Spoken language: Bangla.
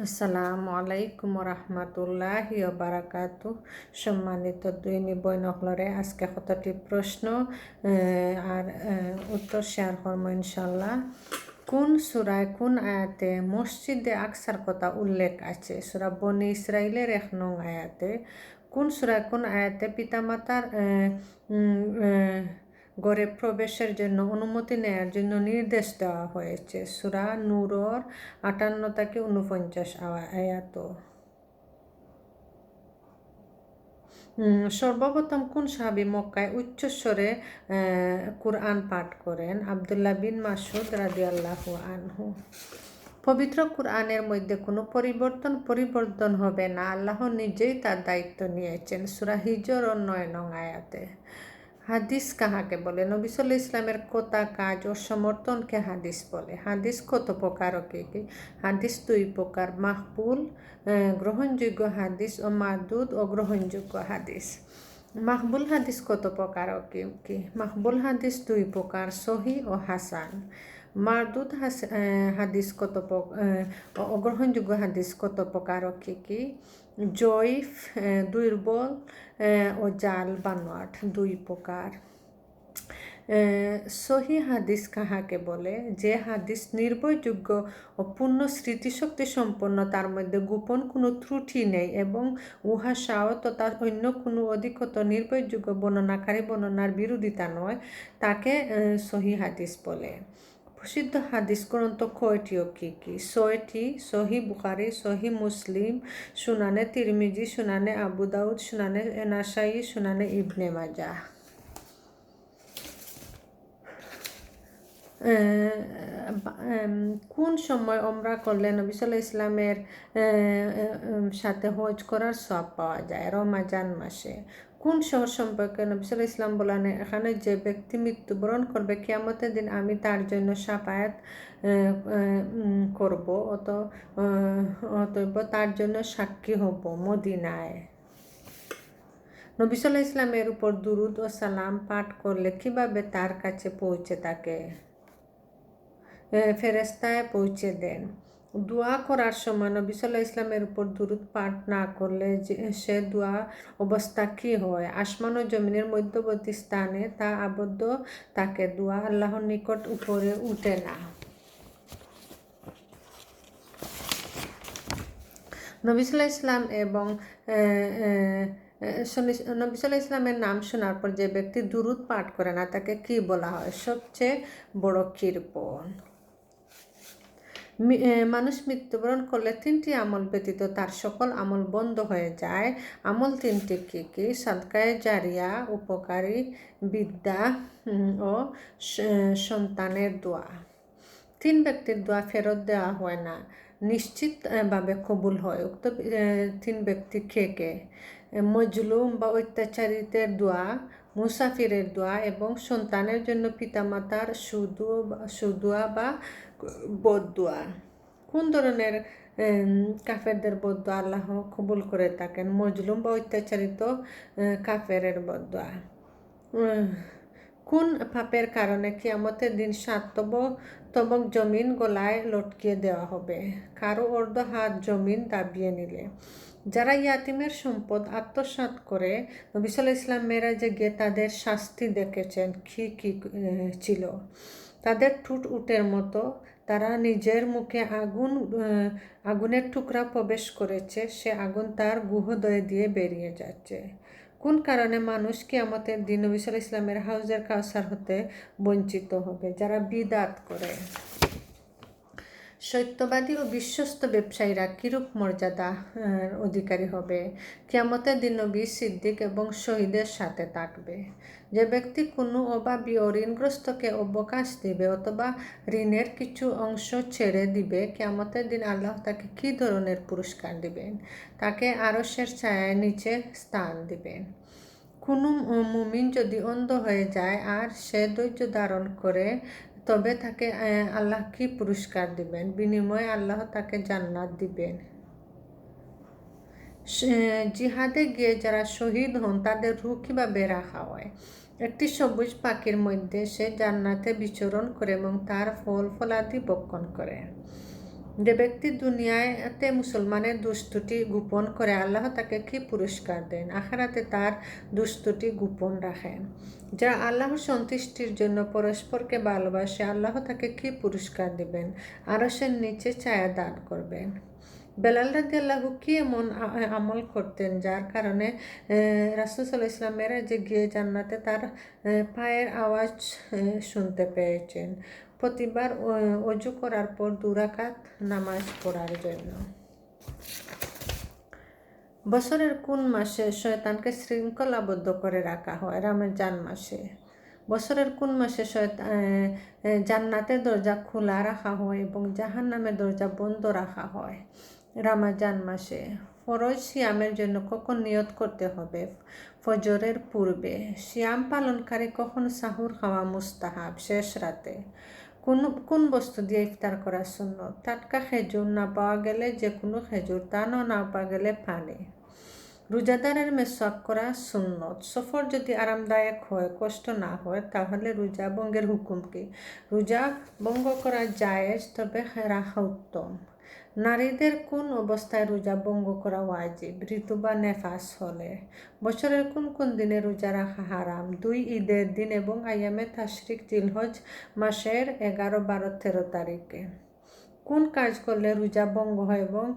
আসসালামু আলাইকুম রহমতুল্লাহি বারাকাতু। সম্মানিত দুইনি বইনকলরে আজকে কতটি প্রশ্ন আর উত্তর শেয়ার করবো ইনশাল্লাহ। কোন সূরায় কোন আয়াতে মসজিদে আকসার কথা উল্লেখ আছে? সূরা বনি ইসরাইলের 1 নং আয়াতে। কোন সূরায় কোন আয়াতে পিতামাতার ঘরে প্রবেশের জন্য অনুমতি নেয়ার জন্য নির্দেশ দেওয়া হয়েছে? সূরা নূরর 58 থেকে 49 আয়াত। সর্বপ্রথম কোন সাহাবী মক্কায় উচ্চস্বরে কুরআন পাঠ করেন? আব্দুল্লাহ বিন মাসউদ রাদিয়াল্লাহু আনহু। পবিত্র কুরআনের মধ্যে কোনো পরিবর্তন হবে না, আল্লাহ নিজেই তার দায়িত্ব নিয়েছেন। সূরা হিজর 9 নং আয়াতে। হাদিস কাহাকে বলে? নবী সাল্লাল্লাহু আলাইহি ইসলামের কথা, কাজ ও সমর্থনকে হাদিস বলে। হাদিস কত প্রকার ও কি কি? হাদিস 2 প্রকার: মাহফুল গ্রহণযোগ্য হাদিস ও মারদুদ ও গ্রহণযোগ্য হাদিস। মাহবুল হাদিস কত প্রকার ও কি কি? মাহবুল হাদিস 2 প্রকার: সহি ও হাসান। মারদুদ হাদিস কত অগ্রহণযোগ্য হাদিস কত প্রকার ও কি কি? জয়ীফ, দুর্বল ও জাল বানোয়াট 2 প্রকার। সহি হাদিস কাহাকে বলে? যে হাদিস নির্ভরযোগ্য ও পূর্ণ স্মৃতিশক্তি সম্পন্ন, তার মধ্যে গোপন কোনো ত্রুটি নেই এবং উহা সাও তথা অন্য কোনো অধিকতর নির্ভরযোগ্য বর্ণনাকারী বর্ণনার বিরোধিতা নয়, তাকে সহি হাদিস বলে। প্রসিদ্ধ হাদিস গ্রন্থ কয়টি ও কি কি? 6টি: সহি বুখারী, সহি মুসলিম, সুনানে তিরমিজি, সুনানে আবু দাউদ, সুনানে নাসাই, সুনানে ইবনে মাজাহ। কোন সময় ওমরা করলে নবী সাল্লাল্লাহু আলাইহি ইসলামের সাথে হজ করার সওয়াব পাওয়া যায়? রমজান মাসে। কোন শহর সম্পর্কে নবী সাল্লাল্লাহু আলাইহি ইসলাম বলেন, এখানে যে ব্যক্তি মৃত্যুবরণ করবে কিয়ামতের দিন আমি তার জন্য শাফায়াত করব, অতএব তার জন্য সাক্ষী হব মদিনায়। নবী সাল্লাল্লাহু আলাইহি ইসলামের উপর দুরূদ ও সালাম পাঠ করলে কিভাবে তার কাছে পৌঁছে থাকে? ফেরেশতায় পৌঁছে দেন। দোয়া করার সময় নবী সাল্লাল্লাহু আলাইহি ইসলামের উপর দুরূদ পাঠ না করলে সে দোয়া অবস্থা কি হয়? আসমান ও জমিনের মধ্যবর্তী স্থানে তা আবদ্ধ থাকে, দোয়া আল্লাহর নিকট উপরে উঠে না। নবী সাল্লাল্লাহু আলাইহি ইসলাম এবং নবী সাল্লাল্লাহু আলাইহি ইসলামের নাম শোনার পর যে ব্যক্তি দুরূদ পাঠ করে না তাকে কি বলা হয়? সবচেয়ে বড় কৃপণ। মানুষ মৃত্যুবরণ করলে 3টি আমল ব্যতীত তার সকল আমল বন্ধ হয়ে যায়। আমল 3টি কি কি? সাদকায়ে জারিয়া, উপকারী বিদ্যা ও সন্তানের দোয়া। 3 ব্যক্তির দোয়া ফেরত দেওয়া হয় না, নিশ্চিতভাবে কবুল হয়। উক্ত 3 ব্যক্তি কে কে? মজলুম বা অত্যাচারিতের দোয়া, মুসাফিরের দোয়া এবং সন্তানের জন্য পিতামাতার সুদোয়া বা বদদোয়া। কোন ধরনের কাফেরদের বদদোয়া আল্লাহ কবুল করে থাকেন? মজলুম বা অত্যাচারিত কাফেরের বদদোয়া। কোন পাপের কারণে কিয়ামতের দিন 7 তবক জমিন গলায় লটকিয়ে দেওয়া হবে? কারো অর্ধ হাত জমিন দাবিয়ে নিলে। যারা ইয়াতিমের সম্পদ আত্মসাৎ করে নবী সাল্লাল্লাহু আলাইহি ইসলাম মেরাজে গিয়ে তাদের শাস্তি দেখেছেন কি কি ছিল? তাদের ঠোঁট উটের মতো, তারা নিজের মুখে আগুনের টুকরা প্রবেশ করেছে, সে আগুন তার গুহদ্বয় দিয়ে বেরিয়ে যাচ্ছে। কোন কারণে মানুষ কিয়ামতের দিন নবী সাল্লাল্লাহু আলাইহি ইসলামের হাউজের কাউসার হতে বঞ্চিত হবে? যারা বিদআত করে। সত্যবাদী ও বিশ্বস্ত ব্যবসায়ীরা কিরূপ মর্যাদা অধিকারী হবে? কিয়ামতের দিন নবী, সিদ্দিক এবং শহীদের সাথে থাকবে। যে ব্যক্তি কোনো অভাবী ও ঋণগ্রস্তকে অবকাশ দিবে অথবা ঋণের কিছু অংশ ছেড়ে দিবে, কিয়ামতের দিন আল্লাহ তাকে কী ধরনের পুরস্কার দিবেন? তাকে আরশের ছায়ার নিচে স্থান দিবেন। কোনো মুমিন যদি অন্ধ হয়ে যায় আর সে ধৈর্য ধারণ করে, তবে তাকে আল্লাহ কি পুরস্কার দিবেন? বিনিময়ে আল্লাহ তাকে জান্নাত দিবেন। জিহাদে গিয়ে যারা শহীদ হন তাদের রূহ কিভাবে রাখা হয়? একটি সবুজ পাখির মধ্যে সে জান্নাতে বিচরণ করে এবং তার ফল ফলাদি ভক্ষণ করে। যে ব্যক্তি দুনিয়াতে মুসলমানের দুষ্টুটি গোপন করে আল্লাহ তাকে কি পুরস্কার দেন? আখিরাতে তার দুষ্টুটি গোপন রাখেন। যারা আল্লাহর সন্তুষ্টির জন্য পরস্পরকে ভালোবাসে আল্লাহ তাকে কি পুরস্কার দিবেন? আরশের নিচে ছায়া দান করবেন। বেলাল রাদিয়াল্লাহু কি এমন আমল করতেন যার কারণে রাসূল সাল্লাল্লাহু আলাইহি ওয়াসাল্লাম মেরাজে গিয়ে জান্নাতে তার পায়ের আওয়াজ শুনতে পেয়েছেন? প্রতিবার অজু করার পর 2 রাকাত নামাজ পড়ার জন্য। বছরের কোন মাসে শয়তানকে শৃঙ্খলাবদ্ধ করে রাখা হয়? রমজান মাসে। বছরের কোন মাসে জান্নাতের দরজা খোলা রাখা হয় এবং জাহান্নামের দরজা বন্ধ রাখা হয়? রমজান মাসে। ফরজ সিয়ামের জন্য কখন নিয়ত করতে হবে? ফজরের পূর্বে। সিয়াম পালনকারী কখন সাহুর খাওয়া মুস্তাহাব? শেষ রাতে। কোন বস্তু দিয়ে ইফতার করা সুন্নত? টাটকা খেজুর, না পাওয়া গেলে যে কোনো খেজুর, তা না পাওয়া গেলে পানি। রোজাদারের মেসওয়াক করা সুন্নত। সফর যদি আরামদায়ক হয়, কষ্ট না হয়, তাহলে রোজা ভঙ্গের হুকুম কি? রোজা ভঙ্গ করা জায়েজ, তবে রাখা উত্তম। নারীদের কোন অবস্থায় রোজা ভঙ্গ করা ওয়াজিব? ঋতু বা নেফাস হলে। বছরের কোন কোন দিনে রোজা রাখা হারাম? 2 ঈদের দিন এবং আইয়ামে তাশরিক জিলহজ মাসের 11, 12, 13 তারিখে। কোন কাজ করলে রোজা ভঙ্গ হয় এবং